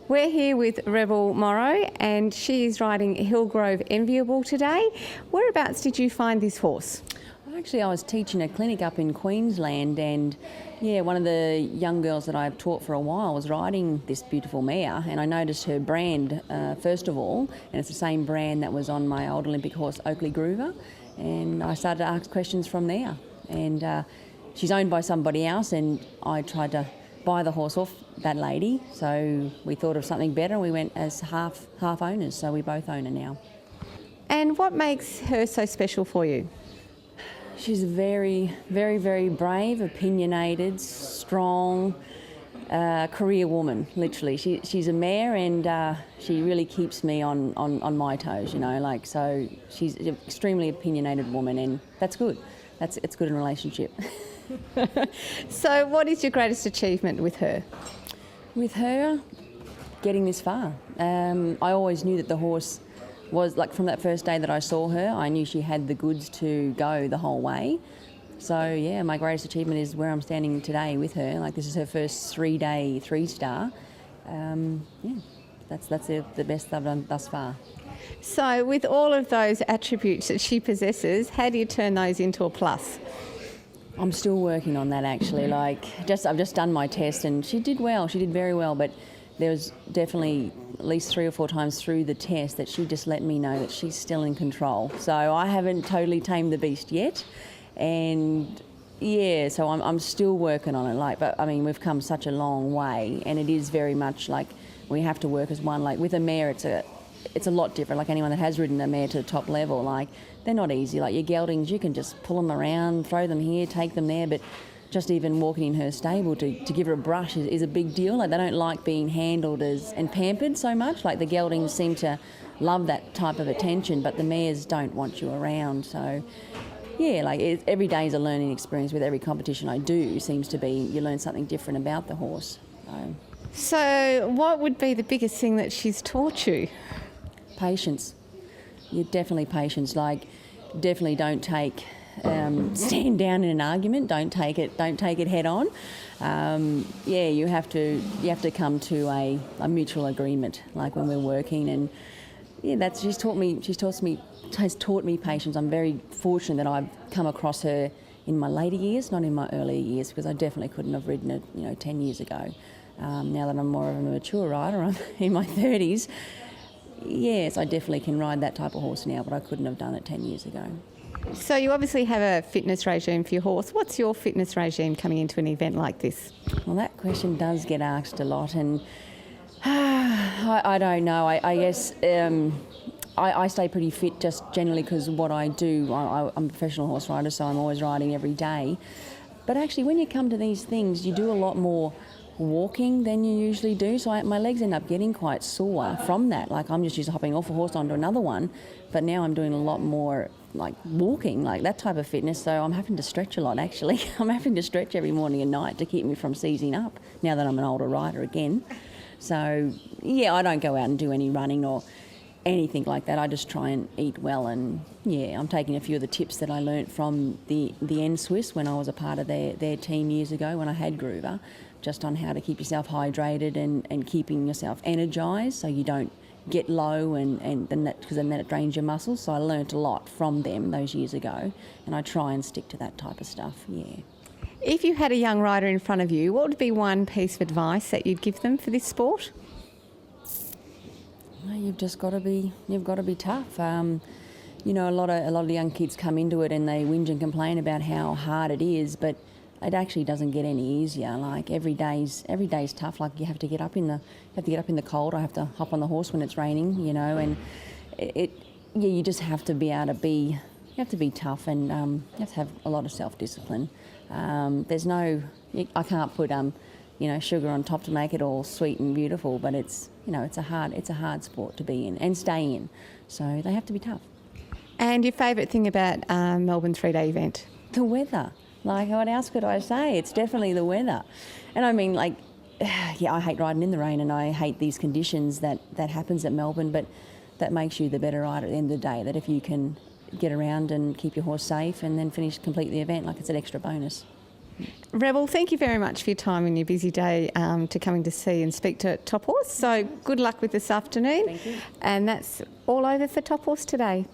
We're here with Rebel Morrow and she is riding Hillgrove Enviable today. Whereabouts did you find this horse? Actually, I was teaching a clinic up in Queensland and one of the young girls that I've taught for a while was riding this beautiful mare, and I noticed her brand first of all, and it's the same brand that was on my old Olympic horse Oakley Groover, and I started to ask questions from there. And she's owned by somebody else, and I tried to buy the horse off that lady, so we thought of something better and we went as half owners, so we both own her now. And what makes her so special for you? She's a very, very, very brave, opinionated, strong, career woman, literally. She's a mare and she really keeps me on my toes, so she's an extremely opinionated woman, and that's good. It's good in a relationship. So what is your greatest achievement with her? With her, getting this far. I always knew that the horse was, from that first day that I saw her, I knew she had the goods to go the whole way. So my greatest achievement is where I'm standing today with her. This is her first 3-day 3-star. That's the best I've done thus far. So with all of those attributes that she possesses, how do you turn those into a plus? I'm still working on that actually. I've just done my test and she did well. She did very well, but there was definitely at least 3 or 4 times through the test that she just let me know that she's still in control. So I haven't totally tamed the beast yet, and so I'm still working on it. But I mean, we've come such a long way, and it is very much we have to work as one. With a mare, it's a lot different. Anyone that has ridden a mare to the top level, they're not easy. Your geldings, you can just pull them around, throw them here, take them there, but just even walking in her stable to give her a brush is a big deal. They don't like being handled and pampered so much. The geldings seem to love that type of attention, but the mares don't want you around. So every day is a learning experience. With every competition I do, seems to be you learn something different about the horse. So what would be the biggest thing that she's taught you? Patience. You're definitely patience. Definitely don't stand down in an argument. Don't take it head on. You have to come to a mutual agreement. When we're working, and she's taught me patience. I'm very fortunate that I've come across her in my later years, not in my earlier years, because I definitely couldn't have ridden it 10 years ago. Now that I'm more of a mature rider, I'm in my 30s. Yes, I definitely can ride that type of horse now, but I couldn't have done it 10 years ago. So you obviously have a fitness regime for your horse. What's your fitness regime coming into an event like this? Well, that question does get asked a lot, and I don't know. I guess I stay pretty fit just generally because what I do. I'm a professional horse rider, so I'm always riding every day. But actually, when you come to these things, you do a lot more walking than you usually do, so my legs end up getting quite sore from that. I'm just used to hopping off a horse onto another one, but now I'm doing a lot more walking, that type of fitness, so I'm having to stretch a lot actually. I'm having to stretch every morning and night to keep me from seizing up now that I'm an older rider again. So I don't go out and do any running or anything like that. I just try and eat well, and I'm taking a few of the tips that I learnt from the N-Swiss when I was a part of their team years ago when I had Groover, just on how to keep yourself hydrated and keeping yourself energised so you don't get low and then it drains your muscles. So I learnt a lot from them those years ago, and I try and stick to that type of stuff. If you had a young rider in front of you, what would be one piece of advice that you'd give them for this sport? You've got to be tough. A lot of the young kids come into it and they whinge and complain about how hard it is, but it actually doesn't get any easier. Every day's tough. You have to get up in the cold. I have to hop on the horse when it's raining, and you just have to be able to be. You have to be tough, and you have to have a lot of self-discipline. I can't put sugar on top to make it all sweet and beautiful, but it's a hard sport to be in and stay in. So they have to be tough. And your favourite thing about Melbourne 3-day event? The weather. What else could I say? It's definitely the weather. And I mean, I hate riding in the rain, and I hate these conditions that happens at Melbourne, but that makes you the better rider at the end of the day, that if you can get around and keep your horse safe and then complete the event, it's an extra bonus. Rebel, thank you very much for your time in your busy day to coming to see and speak to Top Horse. So good luck with this afternoon. Thank you. And that's all over for Top Horse today.